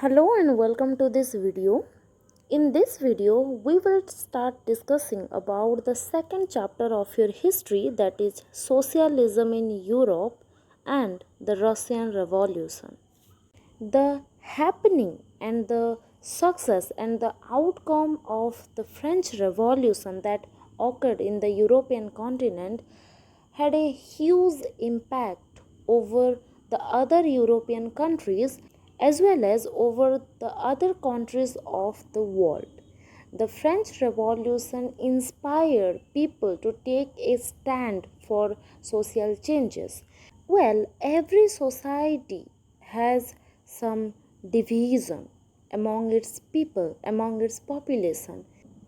Hello and welcome to this video. In this video, we will start discussing about the second chapter of your history, that is Socialism in Europe and the Russian Revolution. The happening and the success and the outcome of the French Revolution that occurred in the European continent had a huge impact over the other European countries as well as over the other countries of the world. The French Revolution inspired people to take a stand for social changes. Well, every society has some division among its people, among its population.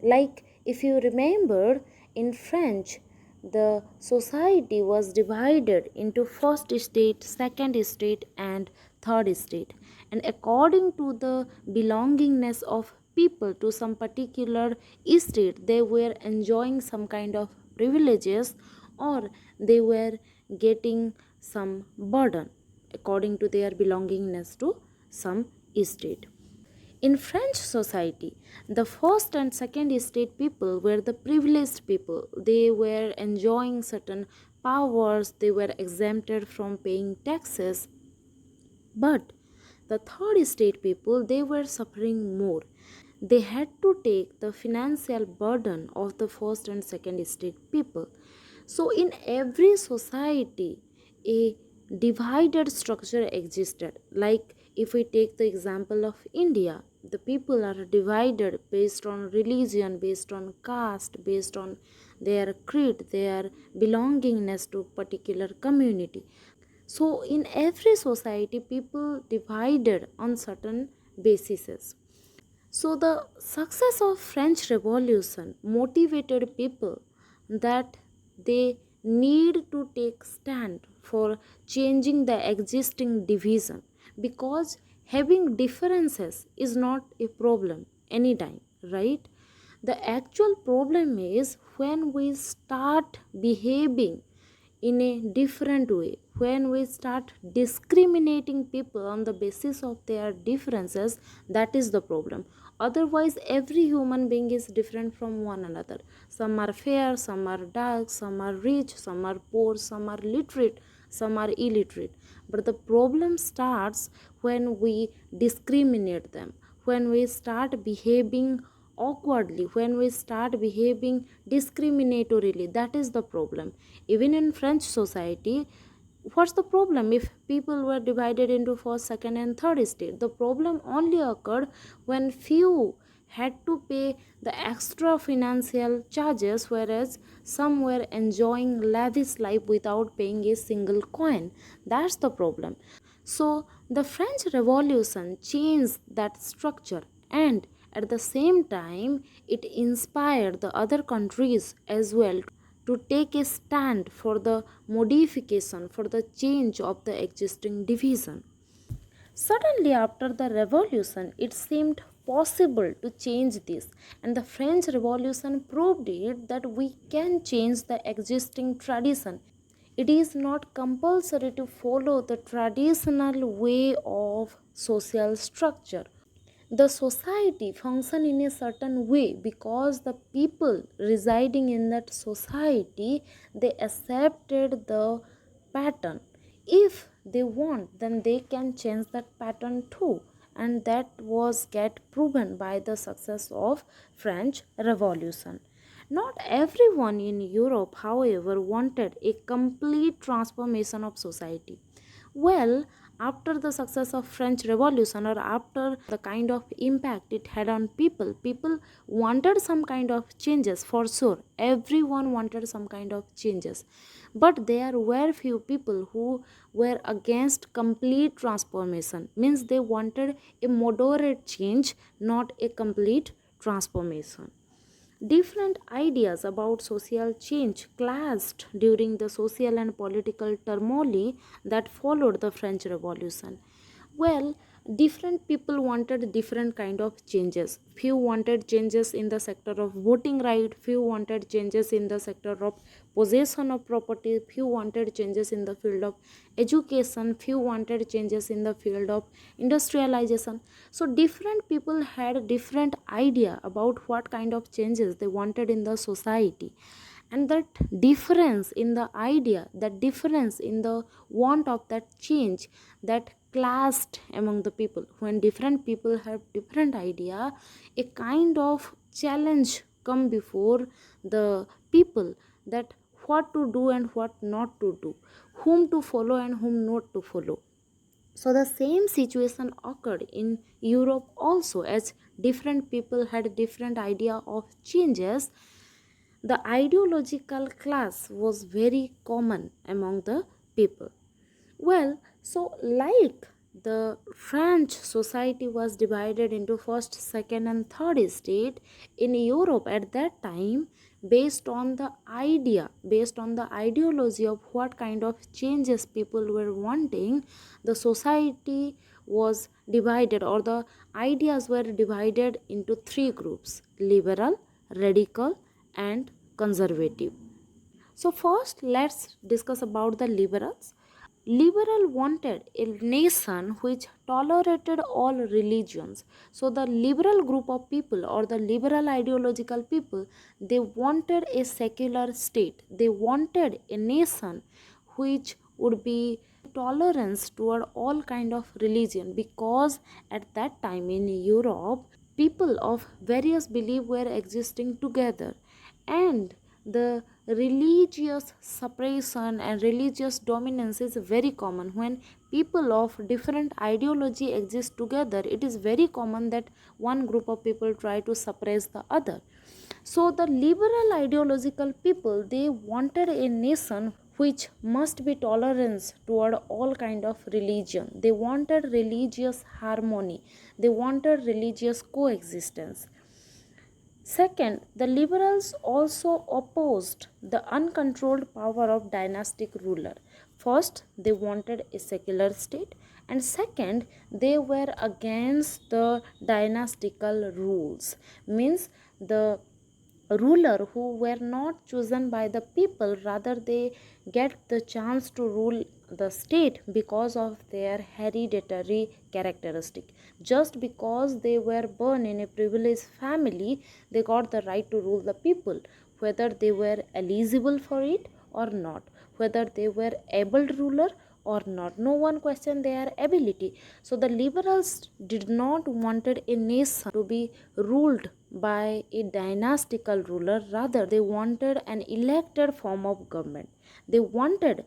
Like if you remember in French, the society was divided into first state, second state, and third state. And according to the belongingness of people to some particular state, they were enjoying some kind of privileges or they were getting some burden according to their belongingness to some state. In French society, the first and second state people were the privileged people. They were enjoying certain powers, they were exempted from paying taxes. But the third state people, they were suffering more. They had to take the financial burden of the first and second state people. So, in every society, a divided structure existed. Like if we take the example of India, the people are divided based on religion, based on caste, based on their creed, their belongingness to particular community. So, in every society, people divided on certain bases. So, the success of French Revolution motivated people that they need to take stand for changing the existing division, because having differences is not a problem anytime, right? The actual problem is when we start behaving in a different way, when we start discriminating people on the basis of their differences. That is the problem. Otherwise, every human being is different from one another. Some are fair, some are dark, some are rich, some are poor, some are literate, some are illiterate. But the problem starts when we discriminate them, when we start behaving awkwardly, when we start behaving discriminatorily. That is the problem. Even in French society, what's the problem if people were divided into first, second, and third state? The problem only occurred when few had to pay the extra financial charges, whereas some were enjoying lavish life without paying a single coin. That's the problem. So the French Revolution changed that structure, and at the same time it inspired the other countries as well to take a stand for the modification, for the change of the existing division. Suddenly, after the revolution, it seemed possible to change this, and the French Revolution proved it that we can change the existing tradition. It is not compulsory to follow the traditional way of social structure. The society function in a certain way because the people residing in that society, they accepted the pattern. If they want, then they can change that pattern too, and that was get proven by the success of French Revolution. Not everyone in Europe, however, wanted a complete transformation of society. Well, after the success of French Revolution, or after the kind of impact it had on people, people wanted some kind of changes. For sure, everyone wanted some kind of changes, but there were few people who were against complete transformation. Means they wanted a moderate change, not a complete transformation. Different ideas about social change clashed during the social and political turmoil that followed the French Revolution. Well, different people wanted different kind of changes. Few wanted changes in the sector of voting right, few wanted changes in the sector of possession of property, few wanted changes in the field of education, few wanted changes in the field of industrialization. So different people had different idea about what kind of changes they wanted in the society, and that difference in the idea, that difference in the want of that change, that clashed among the people. When different people have different idea, a kind of challenge come before the people, that what to do and what not to do, whom to follow and whom not to follow. So the same situation occurred in Europe also, as different people had different idea of changes. The ideological class was very common among the people. Well, so like the French society was divided into first, second, and third state, in Europe at that time, based on the idea, based on the ideology of what kind of changes people were wanting, the society was divided, or the ideas were divided into three groups: liberal, radical, and conservative. So first, let's discuss about the liberals. Liberal wanted a nation which tolerated all religions. So the liberal group of people, or the liberal ideological people, they wanted a secular state. They wanted a nation which would be tolerance toward all kind of religion, because at that time in Europe, people of various belief were existing together, and the religious suppression and religious dominance is very common. When people of different ideology exist together, it is very common that one group of people try to suppress the other. So the liberal ideological people, they wanted a nation which must be tolerance toward all kind of religion. They wanted religious harmony, they wanted religious coexistence. Second, the liberals also opposed the uncontrolled power of dynastic ruler. First, they wanted a secular state, and second, they were against the dynastical rules. Means the ruler who were not chosen by the people, rather they get the chance to rule the state because of their hereditary characteristic. Just because they were born in a privileged family, they got the right to rule the people, whether they were eligible for it or not, whether they were able ruler or not. No one questioned their ability. So the liberals did not wanted a nation to be ruled by a dynastical ruler, rather they wanted an elected form of government. They wanted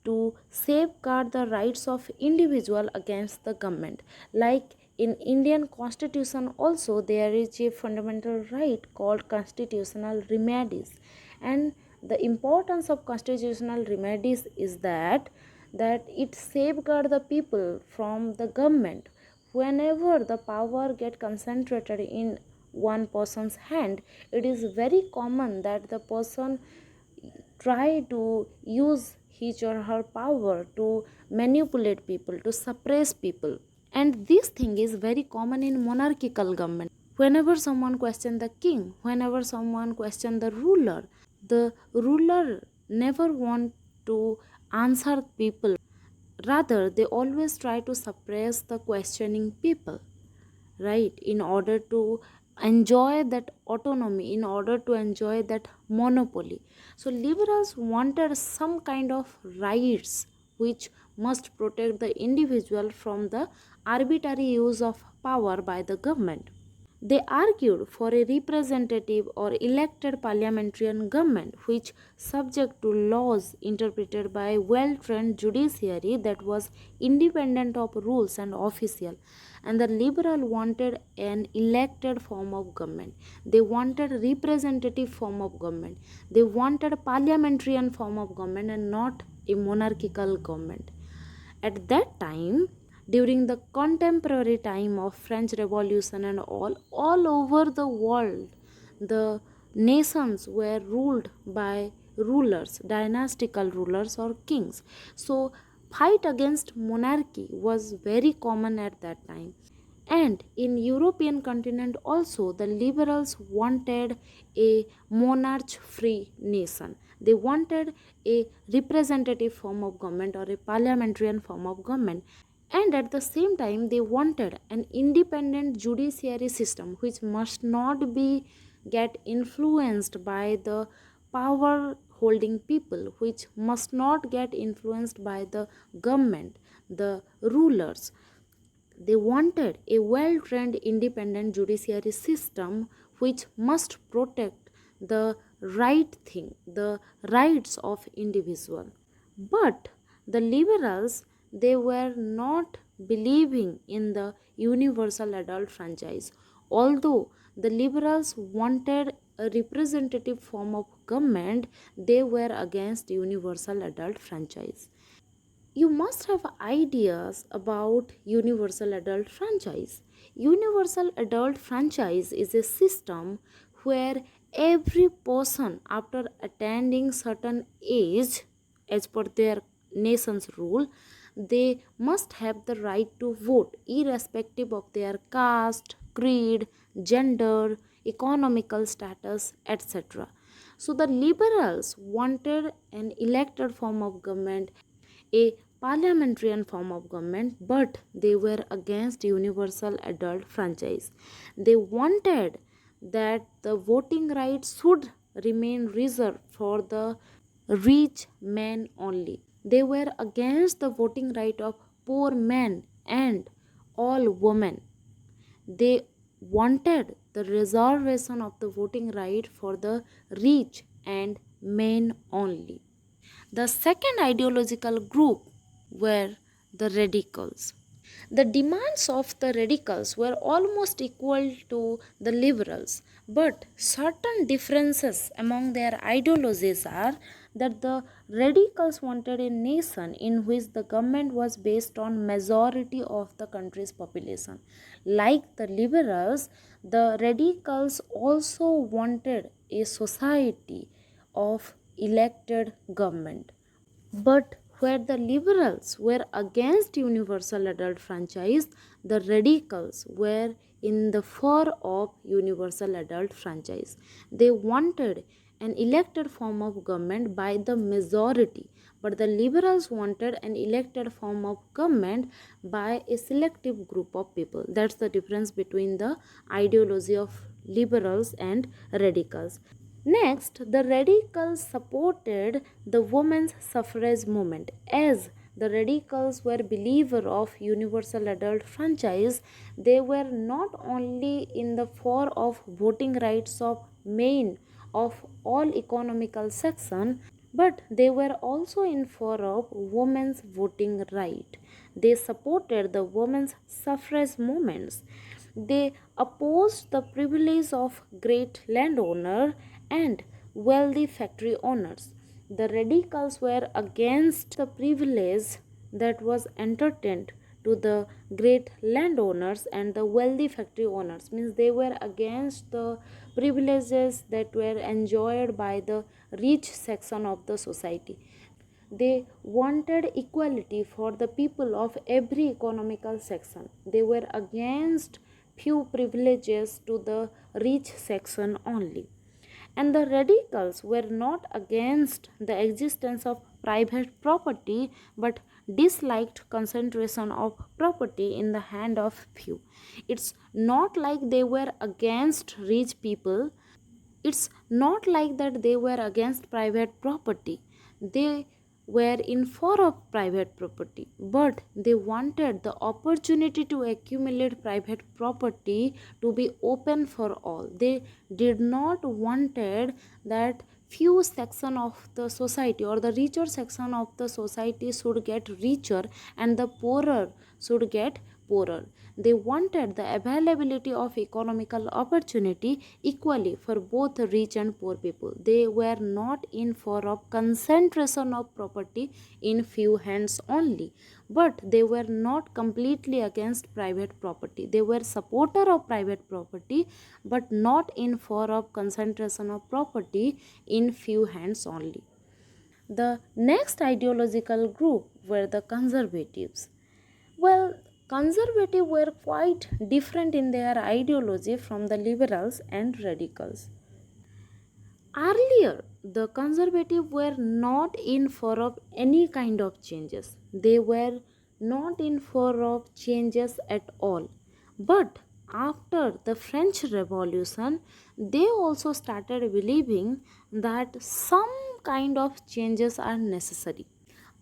to safeguard the rights of individual against the government. Like in Indian constitution also, there is a fundamental right called constitutional remedies, and the importance of constitutional remedies is that it safeguard the people from the government. Whenever the power get concentrated in one person's hand, it is very common that the person try to use his or her power to manipulate people, to suppress people. And this thing is very common in monarchical government. Whenever someone question the king, whenever someone question the ruler never want to answer people. Rather, they always try to suppress the questioning people, right, in order to enjoy that autonomy, in order to enjoy that monopoly. So liberals wanted some kind of rights which must protect the individual from the arbitrary use of power by the government. They argued for a representative or elected parliamentarian government which subject to laws interpreted by well-trained judiciary that was independent of rules and official. And the liberal wanted an elected form of government. They wanted representative form of government. They wanted a parliamentarian form of government and not a monarchical government. At that time, during the contemporary time of French Revolution and all over the world, the nations were ruled by rulers, dynastical rulers or kings. So fight against monarchy was very common at that time. And in European continent also, the liberals wanted a monarch free nation. They wanted a representative form of government or a parliamentarian form of government. And at the same time, they wanted an independent judiciary system which must not be get influenced by the power holding people, which must not get influenced by the government, the rulers. They wanted a well trained independent judiciary system which must protect the right thing, the rights of individual. But the liberals, they were not believing in the universal adult franchise. Although the liberals wanted a representative form of government, they were against universal adult franchise. You must have ideas about universal adult franchise. Universal adult franchise is a system where every person after attaining certain age as per their nation's rule, they must have the right to vote irrespective of their caste, creed, gender, economical status, etc. So the liberals wanted an elected form of government, a parliamentarian form of government, but they were against universal adult franchise. They wanted that the voting rights should remain reserved for the rich men only. They were against the voting right of poor men and all women. They wanted the reservation of the voting right for the rich and men only. The second ideological group were the radicals. The demands of the radicals were almost equal to the liberals, but certain differences among their ideologies are that the radicals wanted a nation in which the government was based on majority of the country's population. Like the liberals, the radicals also wanted a society of elected government. But where the liberals were against universal adult franchise, the radicals were in the favor of universal adult franchise. They wanted an elected form of government by the majority, but the liberals wanted an elected form of government by a selective group of people. That's the difference between the ideology of liberals and radicals. Next, the radicals supported the women's suffrage movement. As the radicals were believers of universal adult franchise, they were not only in the favor of voting rights of men of all economical section, but they were also in favor of women's voting right. They supported the women's suffrage movements. They opposed the privilege of great landowner and wealthy factory owners. The radicals were against the privilege that was entertained to the great landowners and the wealthy factory owners. Means they were against the privileges that were enjoyed by the rich section of the society. They wanted equality for the people of every economical section. They were against few privileges to the rich section only. And the radicals were not against the existence of private property but disliked concentration of property in the hand of few. It's not like they were against rich people. It's not like that they were against private property. They were in favor of private property, but they wanted the opportunity to accumulate private property to be open for all. They did not wanted that few section of the society or the richer section of the society should get richer and the poorer should get poorer. They wanted the availability of economical opportunity equally for both rich and poor people. They were not in for of concentration of property in few hands only, but they were not completely against private property. They were supporter of private property but not in for of concentration of property in few hands only. The next ideological group were the conservatives. Well, conservatives were quite different in their ideology from the liberals and radicals. Earlier, the conservative were not in favor of any kind of changes. They were not in favor of changes at all. But after the French Revolution, they also started believing that some kind of changes are necessary.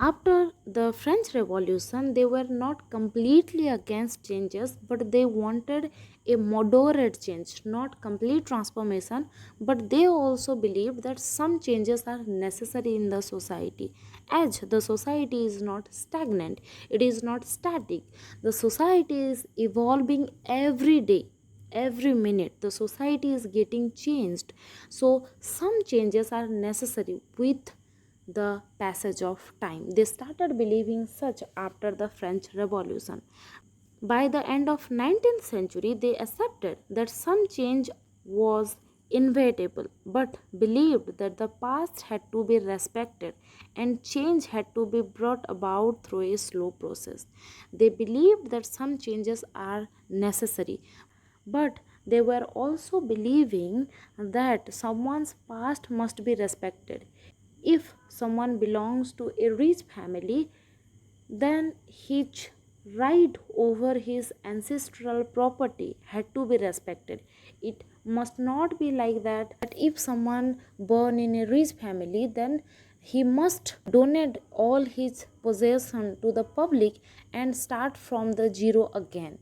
After the French Revolution, they were not completely against changes, but they wanted a moderate change, not complete transformation. But they also believed that some changes are necessary in the society, as the society is not stagnant, it is not static. The society is evolving every day, every minute. The society is getting changed, so some changes are necessary with the passage of time. They started believing such after the French Revolution. By the end of 19th century, they accepted that some change was inevitable, but believed that the past had to be respected and change had to be brought about through a slow process. They believed that some changes are necessary, but they were also believing that someone's past must be respected. If someone belongs to a rich family, then his right over his ancestral property had to be respected. It must not be like that if someone born in a rich family, then he must donate all his possession to the public and start from the zero again.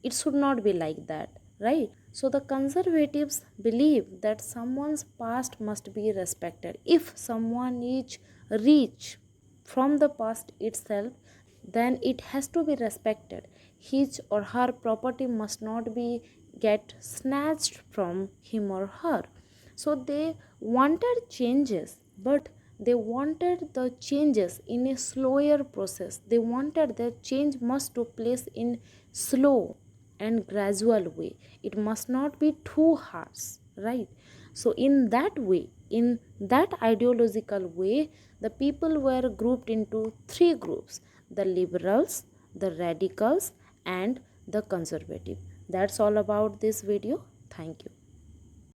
It should not be like that, right? So the conservatives believe that someone's past must be respected. If someone is rich from the past itself, then it has to be respected. His or her property must not be get snatched from him or her. So they wanted changes, but they wanted the changes in a slower process. They wanted that change must take place in slow and gradual way. It must not be too harsh, right? So in that way, in that ideological way, the people were grouped into three groups: the liberals, the radicals, and the conservative. That's all about this video. Thank you.